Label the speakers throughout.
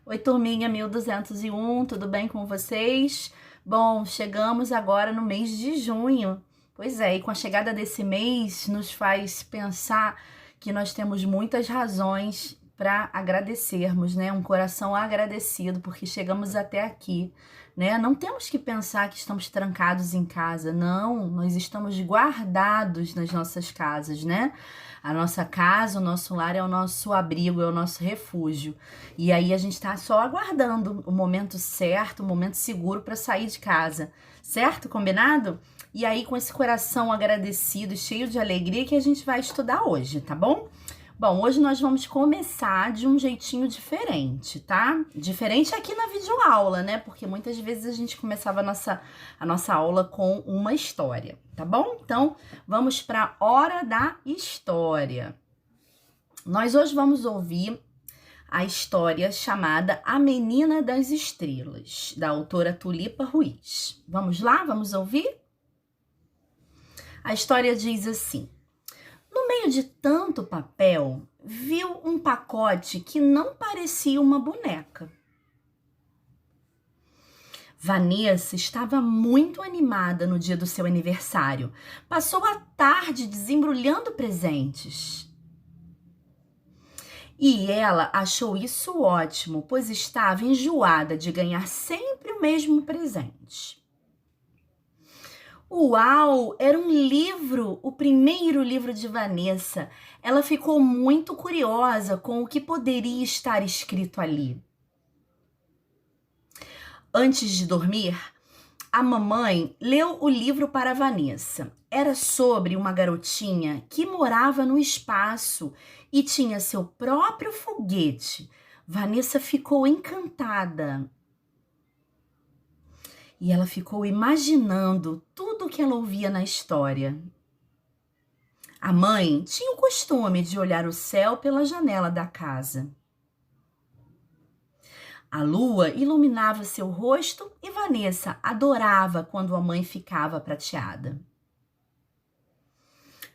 Speaker 1: Oi, turminha 1201, tudo bem com vocês? Bom, chegamos agora no mês de junho. Pois é, e com a chegada desse mês nos faz pensar que nós temos muitas razões para agradecermos, né? Um coração agradecido porque chegamos até aqui, né? Não temos que pensar que estamos trancados em casa, não, nós estamos guardados nas nossas casas, né? A nossa casa, o nosso lar é o nosso abrigo, é o nosso refúgio. E aí a gente tá só aguardando o momento certo, o momento seguro para sair de casa, certo? Combinado? E aí, com esse coração agradecido e cheio de alegria, que a gente vai estudar hoje, tá bom? Bom, hoje nós vamos começar de um jeitinho diferente, tá? Diferente aqui na videoaula, né? Porque muitas vezes a gente começava a nossa aula com uma história, tá bom? Então, vamos para a hora da história. Nós hoje vamos ouvir a história chamada A Menina das Estrelas, da autora Tulipa Ruiz. Vamos lá? Vamos ouvir? A história diz assim: no meio de tanto papel, viu um pacote que não parecia uma boneca. Vanessa estava muito animada no dia do seu aniversário. Passou a tarde desembrulhando presentes. E ela achou isso ótimo, pois estava enjoada de ganhar sempre o mesmo presente. Uau! Era um livro, o primeiro livro de Vanessa. Ela ficou muito curiosa com o que poderia estar escrito ali. Antes de dormir, a mamãe leu o livro para Vanessa. Era sobre uma garotinha que morava no espaço e tinha seu próprio foguete. Vanessa ficou encantada. E ela ficou imaginando tudo o que ela ouvia na história. A mãe tinha o costume de olhar o céu pela janela da casa. A lua iluminava seu rosto e Vanessa adorava quando a mãe ficava prateada.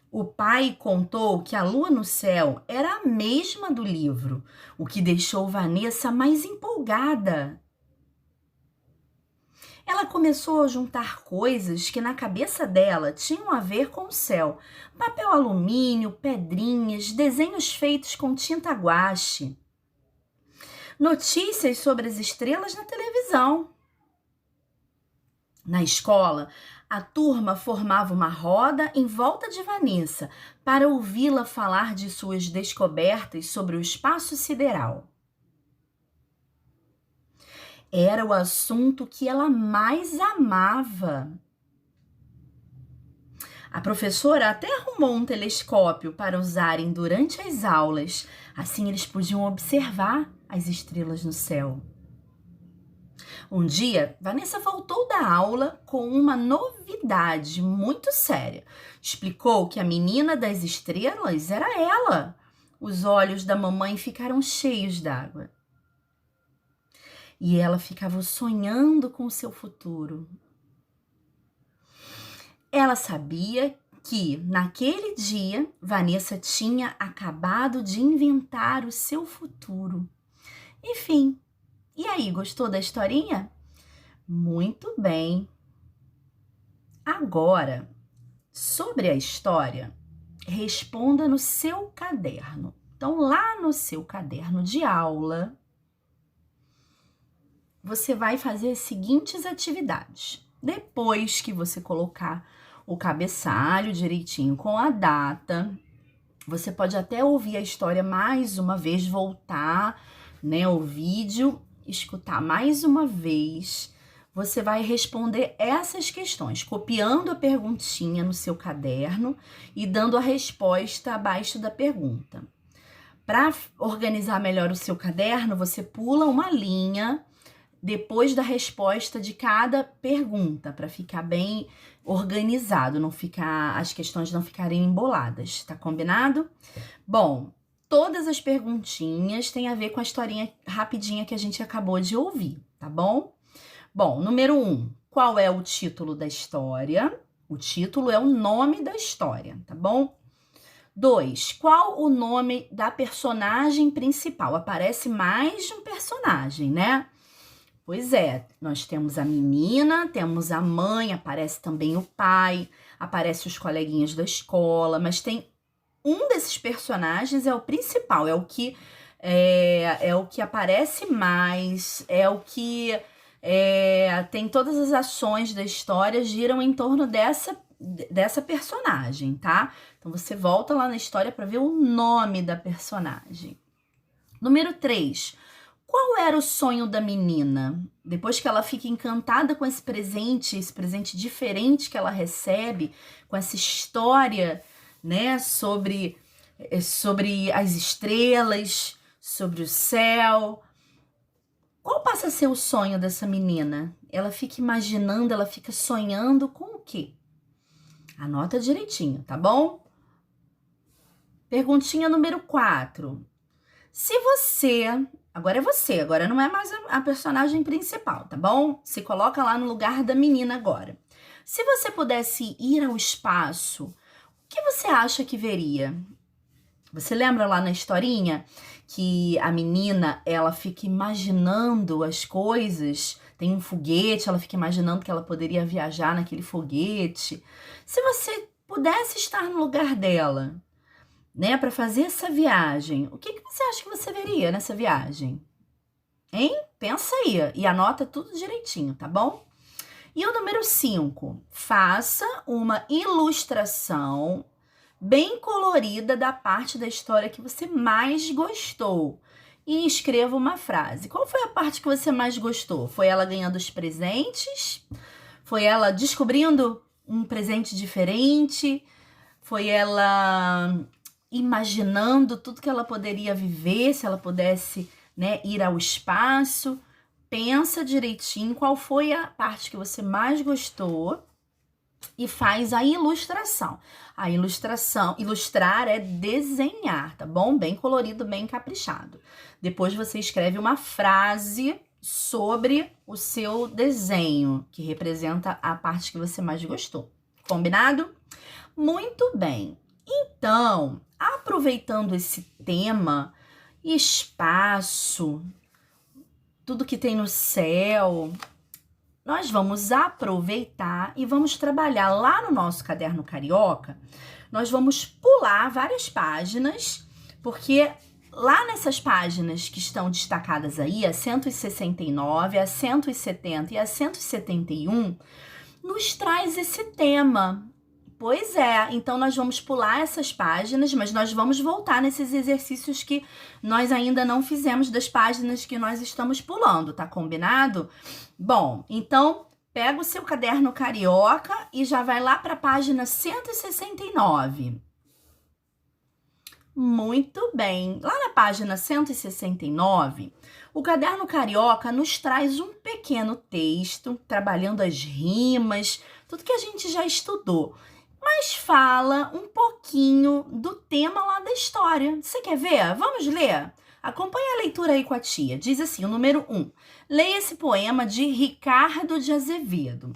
Speaker 1: O pai contou que a lua no céu era a mesma do livro, o que deixou Vanessa mais empolgada. Ela começou a juntar coisas que na cabeça dela tinham a ver com o céu: papel alumínio, pedrinhas, desenhos feitos com tinta guache, notícias sobre as estrelas na televisão. Na escola, a turma formava uma roda em volta de Vanessa para ouvi-la falar de suas descobertas sobre o espaço sideral. Era o assunto que ela mais amava. A professora até arrumou um telescópio para usarem durante as aulas, assim eles podiam observar as estrelas no céu. Um dia, Vanessa voltou da aula com uma novidade muito séria. Explicou que a menina das estrelas era ela. Os olhos da mamãe ficaram cheios d'água. E ela ficava sonhando com o seu futuro. Ela sabia que, naquele dia, Vanessa tinha acabado de inventar o seu futuro. Enfim, e aí, gostou da historinha? Muito bem. Agora, sobre a história, responda no seu caderno. Então, lá no seu caderno de aula, você vai fazer as seguintes atividades. Depois que você colocar o cabeçalho direitinho com a data, você pode até ouvir a história mais uma vez, voltar, né, o vídeo, escutar mais uma vez. Você vai responder essas questões, copiando a perguntinha no seu caderno e dando a resposta abaixo da pergunta. Para organizar melhor o seu caderno, você pula uma linha depois da resposta de cada pergunta, para ficar bem organizado, não ficar, as questões não ficarem emboladas, tá combinado? Bom, todas as perguntinhas têm a ver com a historinha rapidinha que a gente acabou de ouvir, tá bom? Bom, número 1, qual é o título da história? O título é o nome da história, tá bom? 2. Qual o nome da personagem principal? Aparece mais de um personagem, né? Pois é, nós temos a menina, temos a mãe, aparece também o pai, aparece os coleguinhas da escola, mas tem um desses personagens é o principal, é o que aparece mais, é o que tem todas as ações da história giram em torno dessa personagem, tá? Então você volta lá na história para ver o nome da personagem. Número 3. Qual era o sonho da menina? Depois que ela fica encantada com esse presente diferente que ela recebe, com essa história, né, sobre as estrelas, sobre o céu. Qual passa a ser o sonho dessa menina? Ela fica imaginando, ela fica sonhando com o quê? Anota direitinho, tá bom? Perguntinha número 4. Se você... Agora não é mais a personagem principal, tá bom? Se coloca lá no lugar da menina agora. Se você pudesse ir ao espaço, o que você acha que veria? Você lembra lá na historinha que a menina, ela fica imaginando as coisas, tem um foguete, ela fica imaginando que ela poderia viajar naquele foguete. Se você pudesse estar no lugar dela, né, para fazer essa viagem, o que você acha que você veria nessa viagem? Hein? Pensa aí e anota tudo direitinho, tá bom? E o número 5, faça uma ilustração bem colorida da parte da história que você mais gostou e escreva uma frase. Qual foi a parte que você mais gostou? Foi ela ganhando os presentes? Foi ela descobrindo um presente diferente? Foi ela imaginando tudo que ela poderia viver se ela pudesse, né, ir ao espaço? Pensa direitinho qual foi a parte que você mais gostou e faz a ilustração. A ilustração, ilustrar é desenhar, tá bom? Bem colorido, bem caprichado. Depois você escreve uma frase sobre o seu desenho, que representa a parte que você mais gostou. Combinado? Muito bem. Então, aproveitando esse tema, espaço, tudo que tem no céu, nós vamos aproveitar e vamos trabalhar lá no nosso caderno carioca. Nós vamos pular várias páginas, porque lá nessas páginas que estão destacadas aí, a 169, a 170 e a 171, nos traz esse tema. Pois é, então nós vamos pular essas páginas, mas nós vamos voltar nesses exercícios que nós ainda não fizemos das páginas que nós estamos pulando, tá combinado? Bom, então pega o seu caderno carioca e já vai lá para a página 169. Muito bem, lá na página 169, o caderno carioca nos traz um pequeno texto, trabalhando as rimas, tudo que a gente já estudou. Mas fala um pouquinho do tema lá da história. Você quer ver? Vamos ler? Acompanha a leitura aí com a tia. Diz assim, o número 1. Leia esse poema de Ricardo de Azevedo.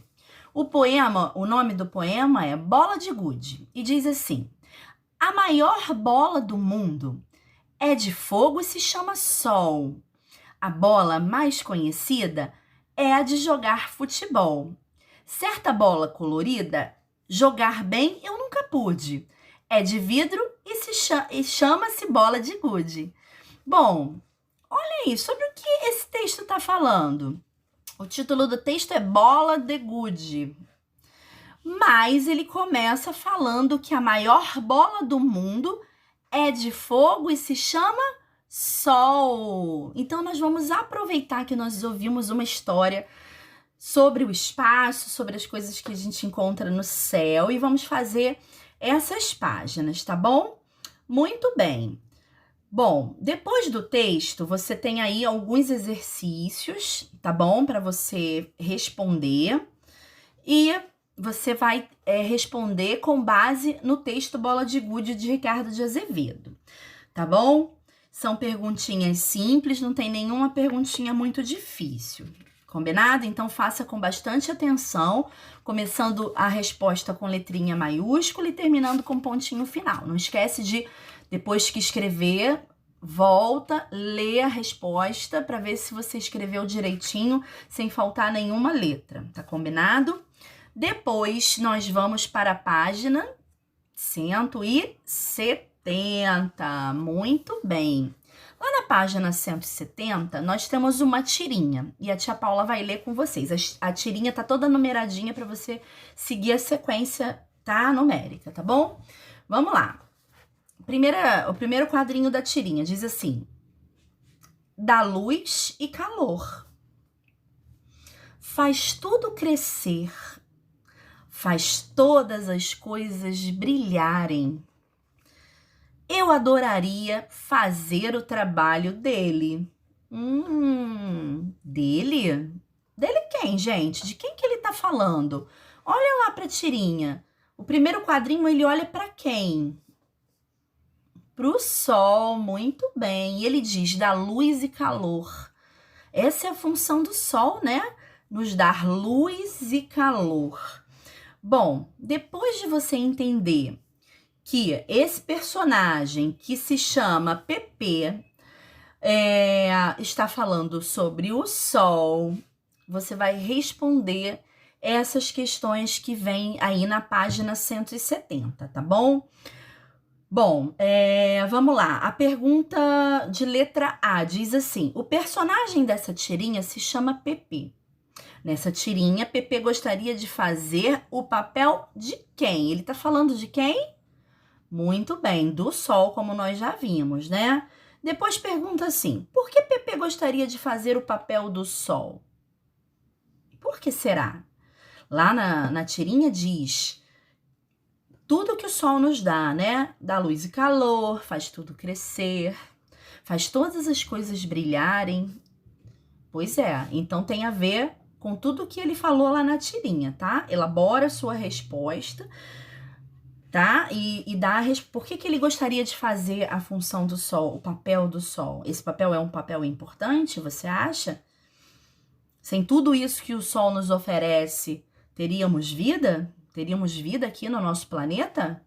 Speaker 1: O nome do poema é Bola de Gude. E diz assim, a maior bola do mundo é de fogo e se chama Sol. A bola mais conhecida é a de jogar futebol. Certa bola colorida, jogar bem eu nunca pude. É de vidro e chama-se bola de gude. Bom, olha aí, sobre o que esse texto está falando? O título do texto é Bola de Gude. Mas ele começa falando que a maior bola do mundo é de fogo e se chama Sol. Então nós vamos aproveitar que nós ouvimos uma história sobre o espaço, sobre as coisas que a gente encontra no céu e vamos fazer essas páginas, tá bom? Muito bem. Bom, depois do texto, você tem aí alguns exercícios, tá bom? Para você responder e você vai responder com base no texto Bola de Gude de Ricardo de Azevedo, tá bom? São perguntinhas simples, não tem nenhuma perguntinha muito difícil. Combinado? Então, faça com bastante atenção, começando a resposta com letrinha maiúscula e terminando com pontinho final. Não esquece de, depois que escrever, volta, lê a resposta para ver se você escreveu direitinho, sem faltar nenhuma letra. Tá combinado? Depois, nós vamos para a página 170. Muito bem. Lá na página 170, nós temos uma tirinha e a tia Paula vai ler com vocês. A tirinha tá toda numeradinha para você seguir a sequência, tá? Numérica, tá bom? Vamos lá. O primeiro quadrinho da tirinha diz assim: dá luz e calor, faz tudo crescer, faz todas as coisas brilharem. Eu adoraria fazer o trabalho dele. Dele? Dele quem, gente? De quem que ele tá falando? Olha lá pra tirinha. O primeiro quadrinho, ele olha pra quem? Pro sol, muito bem. E ele diz, dá luz e calor. Essa é a função do sol, né? Nos dar luz e calor. Bom, depois de você entender que esse personagem que se chama Pepe está falando sobre o sol, você vai responder essas questões que vêm aí na página 170, tá bom? Bom, vamos lá. A pergunta de letra A diz assim: o personagem dessa tirinha se chama Pepe. Nessa tirinha, Pepe gostaria de fazer o papel de quem? Ele tá falando de quem? Muito bem, do sol, como nós já vimos, né? Depois pergunta assim: por que Pepe gostaria de fazer o papel do sol? Por que será? Lá na tirinha diz tudo que o sol nos dá, né? Dá luz e calor, faz tudo crescer, faz todas as coisas brilharem. Pois é, então tem a ver com tudo que ele falou lá na tirinha, tá? Elabora a sua resposta, tá? E dá por que ele gostaria de fazer a função do sol, o papel do sol? Esse papel é um papel importante, você acha? Sem tudo isso que o sol nos oferece, teríamos vida? Teríamos vida aqui no nosso planeta?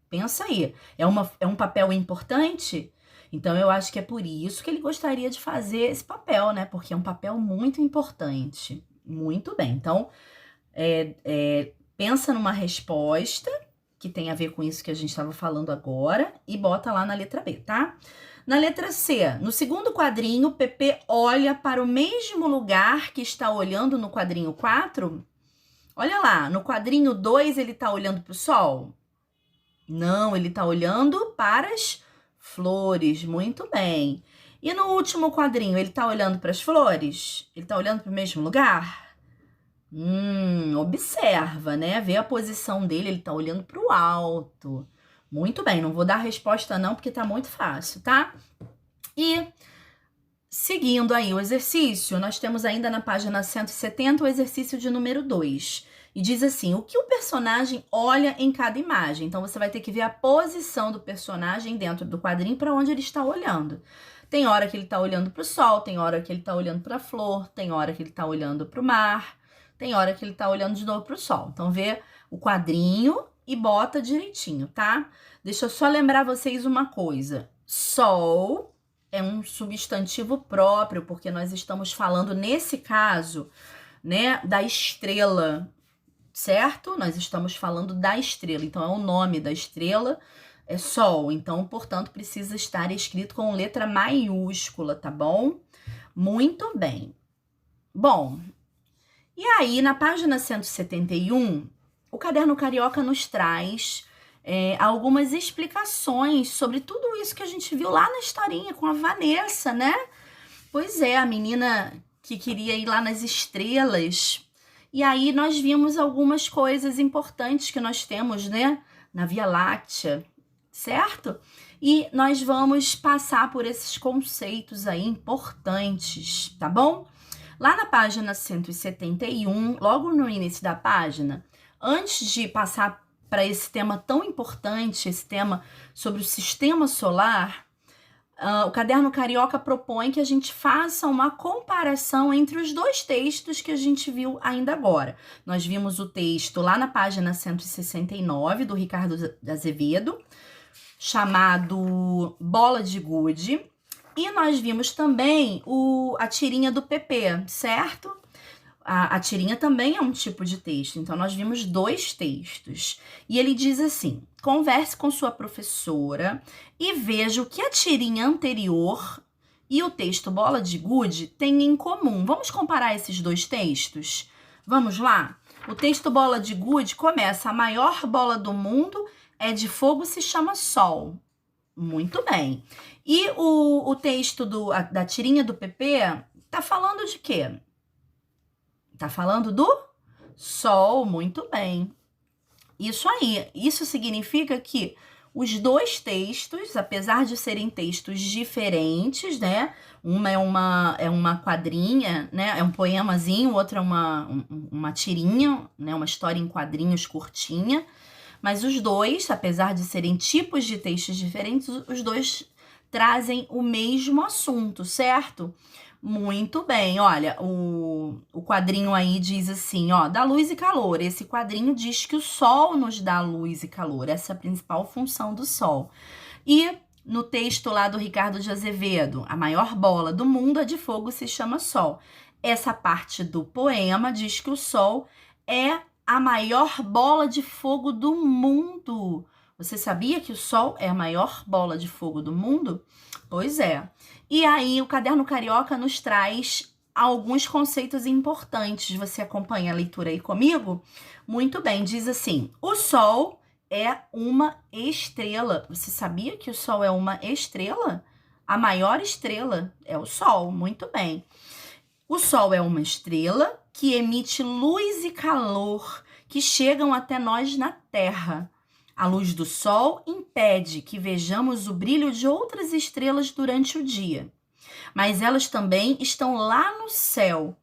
Speaker 1: Pensa aí. É um papel importante? Então, eu acho que é por isso que ele gostaria de fazer esse papel, né? Porque é um papel muito importante. Muito bem. Então, pensa numa resposta que tem a ver com isso que a gente estava falando agora e bota lá na letra B, tá? Na letra C, no segundo quadrinho, Pepe olha para o mesmo lugar que está olhando no quadrinho 4. Olha lá, no quadrinho 2 ele está olhando para o sol? Não, ele está olhando para as flores, muito bem. E no último quadrinho, ele está olhando para as flores? Ele está olhando para o mesmo lugar? Observa, né? Vê a posição dele, ele tá olhando pro alto. Muito bem, não vou dar resposta não, porque tá muito fácil, tá? E, seguindo aí o exercício, nós temos ainda na página 170 o exercício de número 2. E diz assim, o que o personagem olha em cada imagem? Então, você vai ter que ver a posição do personagem dentro do quadrinho para onde ele está olhando. Tem hora que ele tá olhando pro sol, tem hora que ele tá olhando pra flor, tem hora que ele tá olhando pro mar, tem hora que ele tá olhando de novo pro sol. Então, vê o quadrinho e bota direitinho, tá? Deixa eu só lembrar vocês uma coisa. Sol é um substantivo próprio, porque nós estamos falando, nesse caso, né, da estrela, certo? Nós estamos falando da estrela. Então, é o nome da estrela, é Sol. Então, portanto, precisa estar escrito com letra maiúscula, tá bom? Muito bem. Bom, e aí, na página 171, o Caderno Carioca nos traz algumas explicações sobre tudo isso que a gente viu lá na historinha com a Vanessa, né? Pois é, a menina que queria ir lá nas estrelas. E aí, nós vimos algumas coisas importantes que nós temos, né? Na Via Láctea, certo? E nós vamos passar por esses conceitos aí importantes, tá bom? Lá na página 171, logo no início da página, antes de passar para esse tema tão importante, esse tema sobre o sistema solar, o Caderno Carioca propõe que a gente faça uma comparação entre os dois textos que a gente viu ainda agora. Nós vimos o texto lá na página 169 do Ricardo Azevedo, chamado Bola de Gude, e nós vimos também a tirinha do PP, certo? A tirinha também é um tipo de texto, então nós vimos dois textos. E ele diz assim: converse com sua professora e veja o que a tirinha anterior e o texto Bola de Gude têm em comum. Vamos comparar esses dois textos? Vamos lá? O texto Bola de Gude começa: a maior bola do mundo é de fogo, se chama Sol. Muito bem. E o texto da tirinha do PP tá falando de quê? Tá falando do Sol, muito bem. Isso aí, isso significa que os dois textos, apesar de serem textos diferentes, né? Uma é uma quadrinha, né? É um poemazinho, o outro é uma tirinha, né? Uma história em quadrinhos curtinha. Mas os dois, apesar de serem tipos de textos diferentes, os dois trazem o mesmo assunto, certo? Muito bem, olha, o quadrinho aí diz assim, ó, dá luz e calor. Esse quadrinho diz que o Sol nos dá luz e calor, essa é a principal função do Sol. E no texto lá do Ricardo de Azevedo, a maior bola do mundo é de fogo, se chama Sol. Essa parte do poema diz que o Sol é a maior bola de fogo do mundo. Você sabia que o Sol é a maior bola de fogo do mundo? Pois é. E aí, o Caderno Carioca nos traz alguns conceitos importantes. Você acompanha a leitura aí comigo? Muito bem, diz assim: o Sol é uma estrela. Você sabia que o Sol é uma estrela? A maior estrela é o Sol, muito bem. O Sol é uma estrela que emite luz e calor que chegam até nós na Terra. A luz do Sol impede que vejamos o brilho de outras estrelas durante o dia, mas elas também estão lá no céu.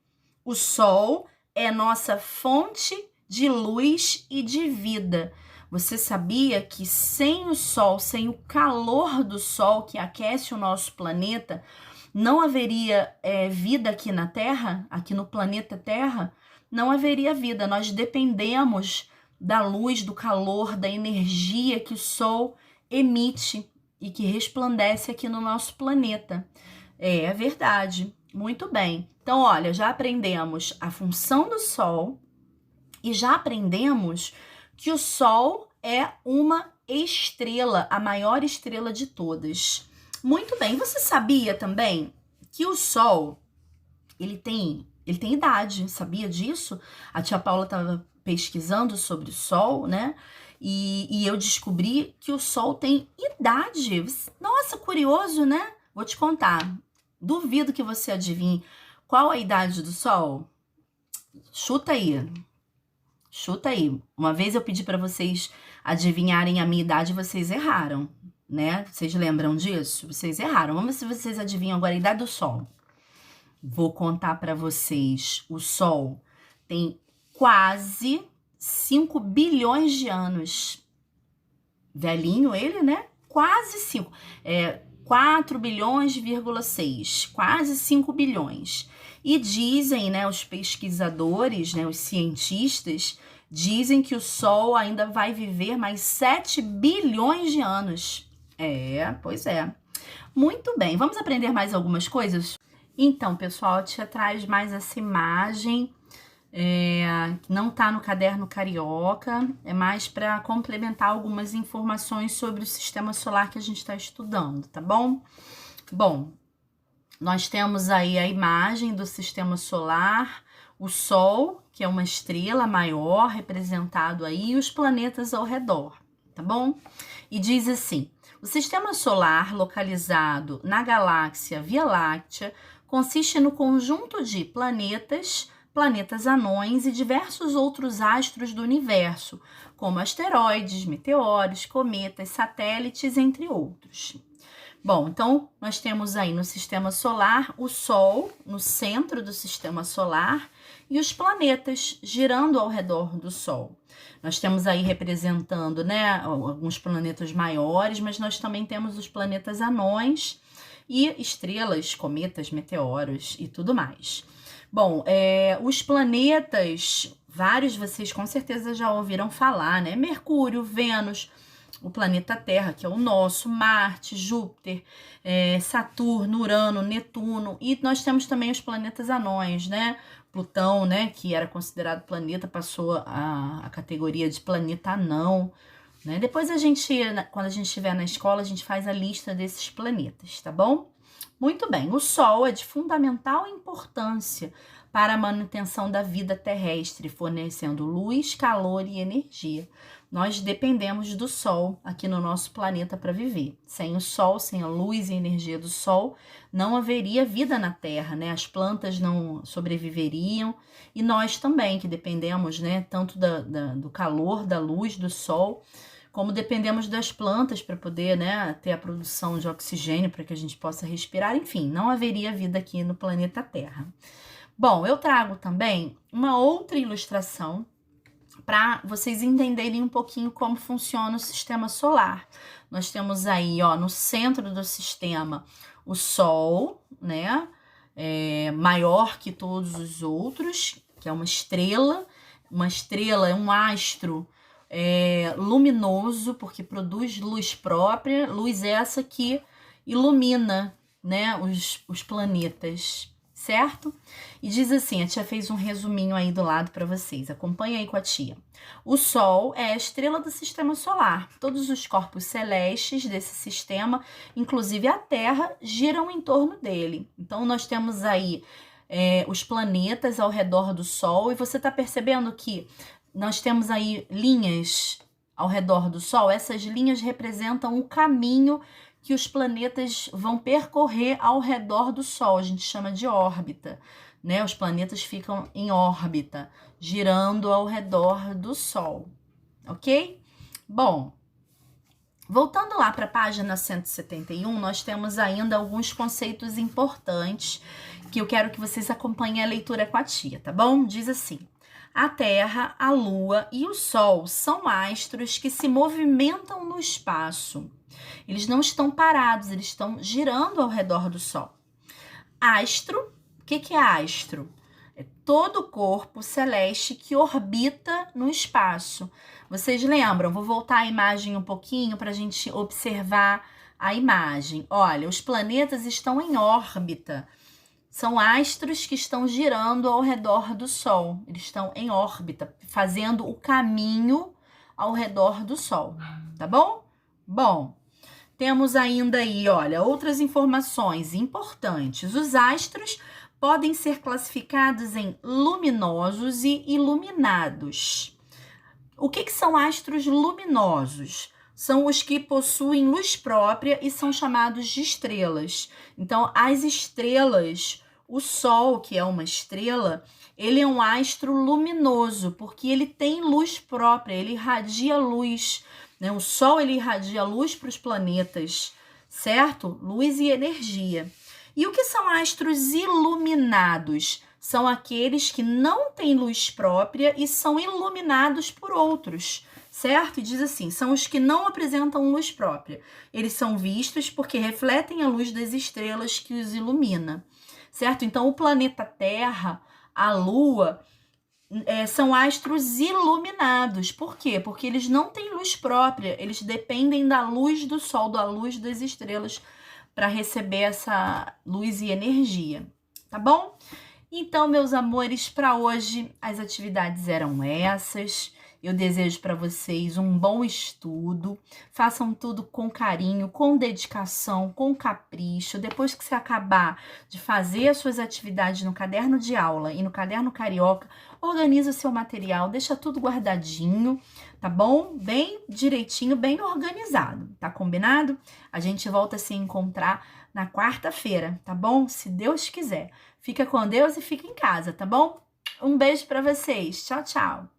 Speaker 1: O Sol é nossa fonte de luz e de vida. Você sabia que sem o Sol, sem o calor do Sol que aquece o nosso planeta, não haveria vida aqui na Terra, aqui no planeta Terra? Não haveria vida. Nós dependemos da luz, do calor, da energia que o Sol emite e que resplandece aqui no nosso planeta. É verdade. Muito bem. Então, olha, já aprendemos a função do Sol e já aprendemos que o Sol é uma estrela, a maior estrela de todas. Muito bem. Você sabia também que o Sol, ele tem idade, sabia disso? A tia Paula estava pesquisando sobre o Sol, né? E eu descobri que o Sol tem idade. Nossa, curioso, né? Vou te contar. Duvido que você adivinhe qual a idade do Sol. Chuta aí. Chuta aí. Uma vez eu pedi para vocês adivinharem a minha idade e vocês erraram, né? Vocês lembram disso? Vocês erraram. Vamos ver se vocês adivinham agora a idade do Sol. Vou contar para vocês. O Sol tem quase 5 bilhões de anos. Velhinho ele, né? Quase 5. 4 bilhões,6. Quase 5 bilhões. E dizem, né, os pesquisadores, né, os cientistas, dizem que o Sol ainda vai viver mais 7 bilhões de anos. Pois é. Muito bem. Vamos aprender mais algumas coisas? Então, pessoal, eu te traz mais essa imagem, que não tá no Caderno Carioca, é mais para complementar algumas informações sobre o sistema solar que a gente está estudando, tá bom? Bom, nós temos aí a imagem do sistema solar, o Sol, que é uma estrela maior, representado aí, e os planetas ao redor, tá bom? E diz assim: o sistema solar, localizado na galáxia Via Láctea, consiste no conjunto de planetas, planetas anões e diversos outros astros do universo, como asteroides, meteoros, cometas, satélites, entre outros. Bom, então nós temos aí no sistema solar o Sol, no centro do sistema solar, e os planetas girando ao redor do Sol. Nós temos aí representando, né, alguns planetas maiores, mas nós também temos os planetas anões e estrelas, cometas, meteoros e tudo mais. Bom, os planetas, vários vocês com certeza já ouviram falar, né? Mercúrio, Vênus, o planeta Terra, que é o nosso, Marte, Júpiter, Saturno, Urano, Netuno, e nós temos também os planetas anões, né? Plutão, né, que era considerado planeta, passou a categoria de planeta anão, né? Depois quando a gente estiver na escola, a gente faz a lista desses planetas, tá bom? Muito bem, o Sol é de fundamental importância para a manutenção da vida terrestre, fornecendo luz, calor e energia. Nós dependemos do Sol aqui no nosso planeta para viver. Sem o Sol, sem a luz e energia do Sol, não haveria vida na Terra, né? As plantas não sobreviveriam e nós também, que dependemos, né, tanto do calor, da luz, do Sol, como dependemos das plantas para poder, né, ter a produção de oxigênio para que a gente possa respirar. Enfim, não haveria vida aqui no planeta Terra. Bom, eu trago também uma outra ilustração para vocês entenderem um pouquinho como funciona o sistema solar. Nós temos aí, ó, no centro do sistema, o Sol, né, maior que todos os outros, que é uma estrela. Uma estrela é um astro luminoso, porque produz luz própria, luz essa que ilumina, né, os planetas, certo? E diz assim, a tia fez um resuminho aí do lado para vocês, acompanha aí com a tia. O Sol é a estrela do sistema solar. Todos os corpos celestes desse sistema, inclusive a Terra, giram em torno dele. Então, nós temos aí os planetas ao redor do Sol, e você está percebendo que nós temos aí linhas ao redor do Sol. Essas linhas representam o caminho que os planetas vão percorrer ao redor do Sol. A gente chama de órbita, né? Os planetas ficam em órbita, girando ao redor do Sol, ok? Bom, voltando lá para a página 171, nós temos ainda alguns conceitos importantes que eu quero que vocês acompanhem a leitura com a tia, tá bom? Diz assim: a Terra, a Lua e o Sol são astros que se movimentam no espaço. Eles não estão parados, eles estão girando ao redor do Sol. Astro, o que é astro? É todo o corpo celeste que orbita no espaço. Vocês lembram? Vou voltar a imagem um pouquinho para a gente observar a imagem. Olha, os planetas estão em órbita. São astros que estão girando ao redor do Sol. Eles estão em órbita, fazendo o caminho ao redor do Sol, tá bom? Bom, temos ainda aí, olha, outras informações importantes. Os astros podem ser classificados em luminosos e iluminados. O que são astros luminosos? São os que possuem luz própria e são chamados de estrelas. Então, as estrelas, o Sol, que é uma estrela, ele é um astro luminoso, porque ele tem luz própria, ele irradia luz, né? O Sol, ele irradia luz para os planetas, certo? Luz e energia. E o que são astros iluminados? São aqueles que não têm luz própria e são iluminados por outros, certo? E diz assim, são os que não apresentam luz própria. Eles são vistos porque refletem a luz das estrelas que os ilumina, certo? Então, o planeta Terra, a Lua, são astros iluminados. Por quê? Porque eles não têm luz própria, eles dependem da luz do Sol, da luz das estrelas, para receber essa luz e energia, tá bom? Então, meus amores, para hoje as atividades eram essas. Eu desejo para vocês um bom estudo, façam tudo com carinho, com dedicação, com capricho. Depois que você acabar de fazer as suas atividades no caderno de aula e no caderno carioca, organiza o seu material, deixa tudo guardadinho, tá bom? Bem direitinho, bem organizado, tá combinado? A gente volta a se encontrar na quarta-feira, tá bom? Se Deus quiser. Fica com Deus e fica em casa, tá bom? Um beijo para vocês. Tchau, tchau.